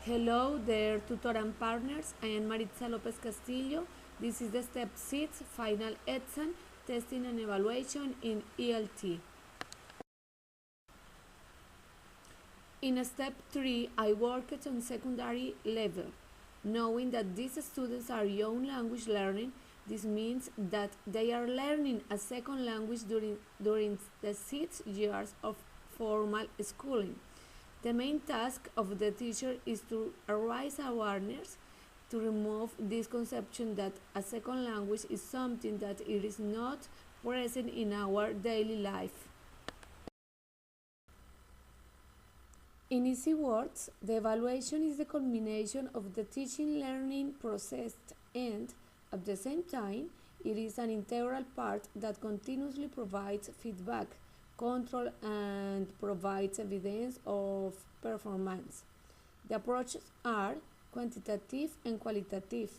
Hello there, tutor and partners. I am Maritza Lopez Castillo. This is the Step 6 final exam, testing and evaluation in ELT. In Step 3, I worked on secondary level. Knowing that these students are young language learning, this means that they are learning a second language during the 6 years of formal schooling. The main task of the teacher is to raise awareness, to remove this conception that a second language is something that it is not present in our daily life. In easy words, the evaluation is the culmination of the teaching learning process and, at the same time, it is an integral part that continuously provides feedback, control, and provides evidence of performance. The approaches are quantitative and qualitative.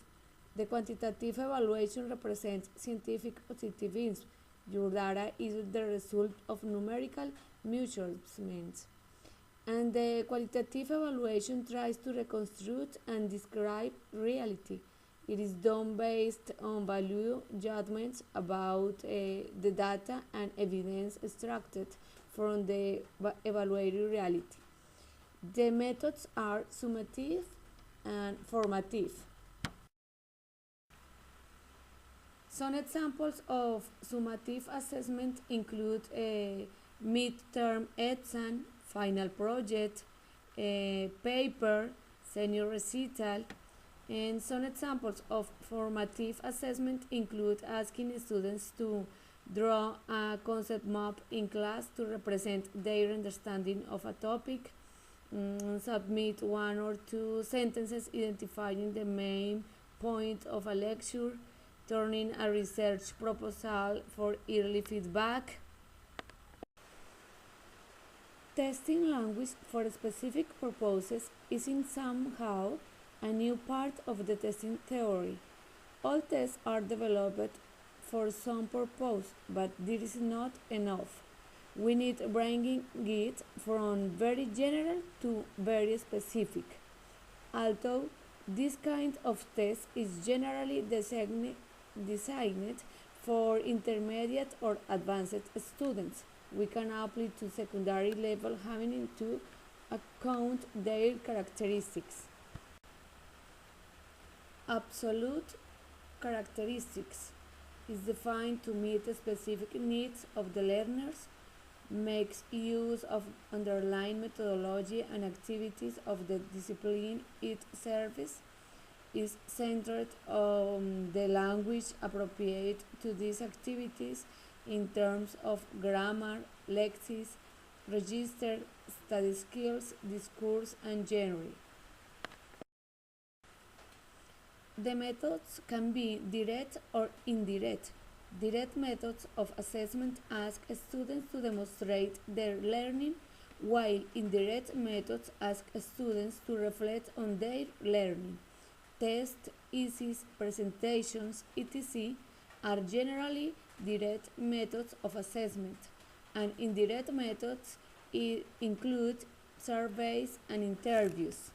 The quantitative evaluation represents scientific positivism. Your data is the result of numerical measurements. And the qualitative evaluation tries to reconstruct and describe reality. It is done based on value judgments about the data and evidence extracted from the evaluated reality. The methods are summative and formative. Some examples of summative assessment include a midterm exam, final project, paper, senior recital, and some examples of formative assessment include asking students to draw a concept map in class to represent their understanding of a topic, submit one or two sentences identifying the main point of a lecture, turning a research proposal for early feedback. Testing language for specific purposes is in somehow a new part of the testing theory. All tests are developed for some purpose, but this is not enough. We need bringing it from very general to very specific. Although this kind of test is generally designed for intermediate or advanced students, we can apply to secondary level having into account their characteristics. Absolute characteristics is defined to meet the specific needs of the learners, makes use of underlying methodology and activities of the discipline it serves, is centered on the language appropriate to these activities in terms of grammar, lexis, register, study skills, discourse, and genre. The methods can be direct or indirect. Direct methods of assessment ask students to demonstrate their learning, while indirect methods ask students to reflect on their learning. Tests, essays, presentations, etc. are generally direct methods of assessment, and indirect methods include surveys and interviews.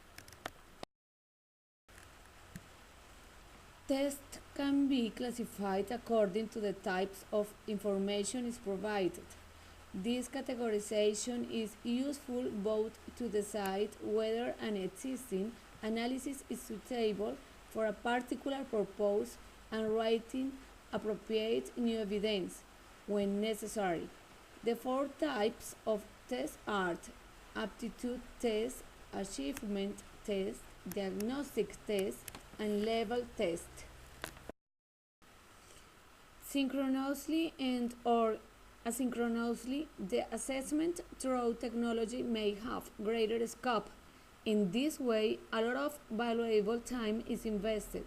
Tests can be classified according to the types of information is provided. This categorization is useful both to decide whether an existing analysis is suitable for a particular purpose and writing appropriate new evidence when necessary. The four types of tests are aptitude test, achievement test, diagnostic test, and level test. Synchronously and or asynchronously, the assessment through technology may have greater scope. In this way, a lot of valuable time is invested,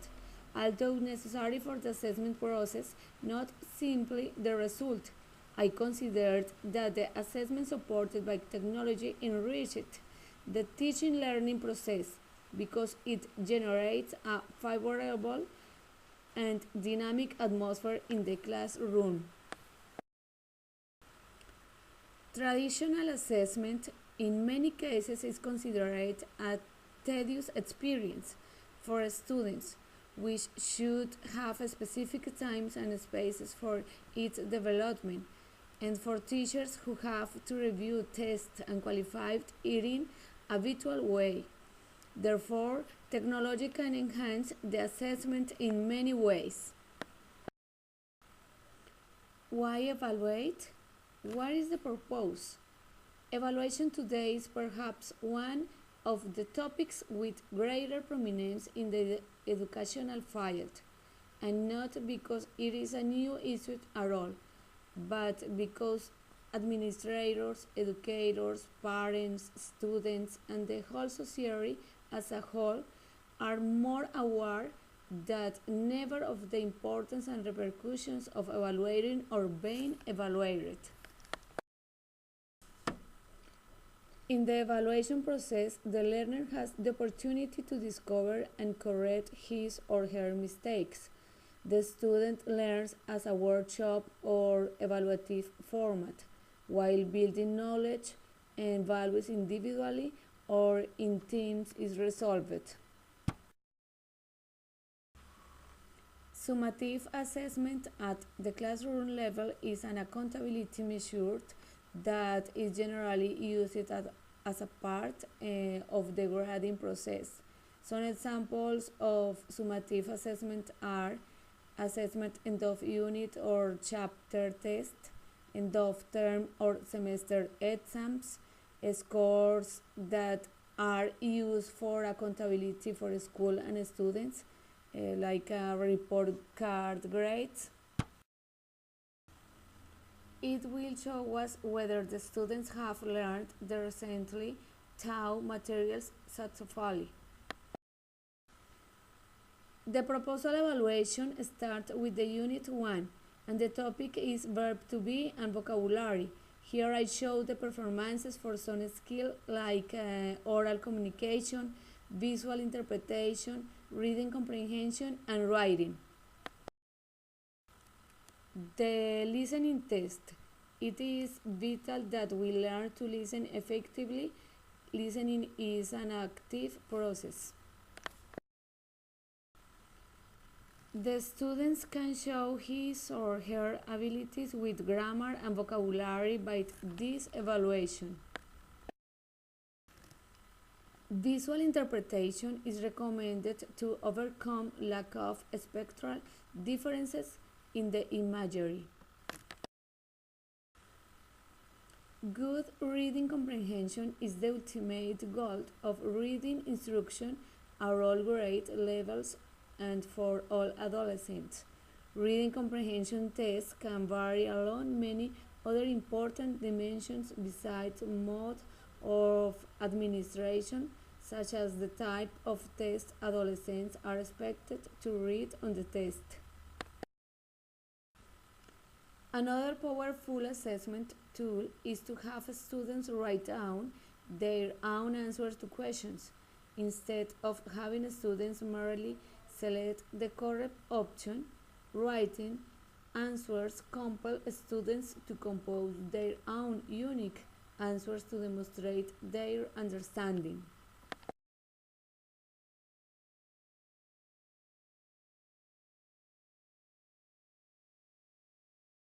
although necessary for the assessment process, not simply the result. I considered that the assessment supported by technology enriched the teaching learning process because it generates a favorable and dynamic atmosphere in the classroom. Traditional assessment in many cases is considered tedious experience for students, which should have specific times and spaces for its development, and for teachers who have to review tests and qualify it in a virtual way. Therefore, technology can enhance the assessment in many ways. Why evaluate? What is the purpose? Evaluation today is perhaps one of the topics with greater prominence in the educational field, and not because it is a new issue at all, but because administrators, educators, parents, students, and the whole society as a whole are more aware than never of the importance and repercussions of evaluating or being evaluated. In the evaluation process, the learner has the opportunity to discover and correct his or her mistakes. The student learns as a workshop or evaluative format, while building knowledge and values individually or in teams is resolved. Summative assessment at the classroom level is an accountability measure that is generally used as a part of the grading process. Some examples of summative assessment are assessment end of unit or chapter test, end of term or semester exams, scores that are used for accountability for school and students, like report card grades. It will show us whether the students have learned the recently taught materials successfully. The proposal evaluation starts with the Unit 1, and the topic is verb to be and vocabulary. Here I show the performances for some skills like oral communication, visual interpretation, reading comprehension, and writing. The listening test. It is vital that we learn to listen effectively. Listening is an active process. The students can show his or her abilities with grammar and vocabulary by this evaluation. Visual interpretation is recommended to overcome lack of spectral differences in the imagery. Good reading comprehension is the ultimate goal of reading instruction at all grade levels and for all adolescents. Reading comprehension tests can vary along many other important dimensions besides mode of administration, such as the type of test adolescents are expected to read on the test. Another powerful assessment tool is to have students write down their own answers to questions, instead of having students merely select the correct option. Writing answers compel students to compose their own unique answers to demonstrate their understanding.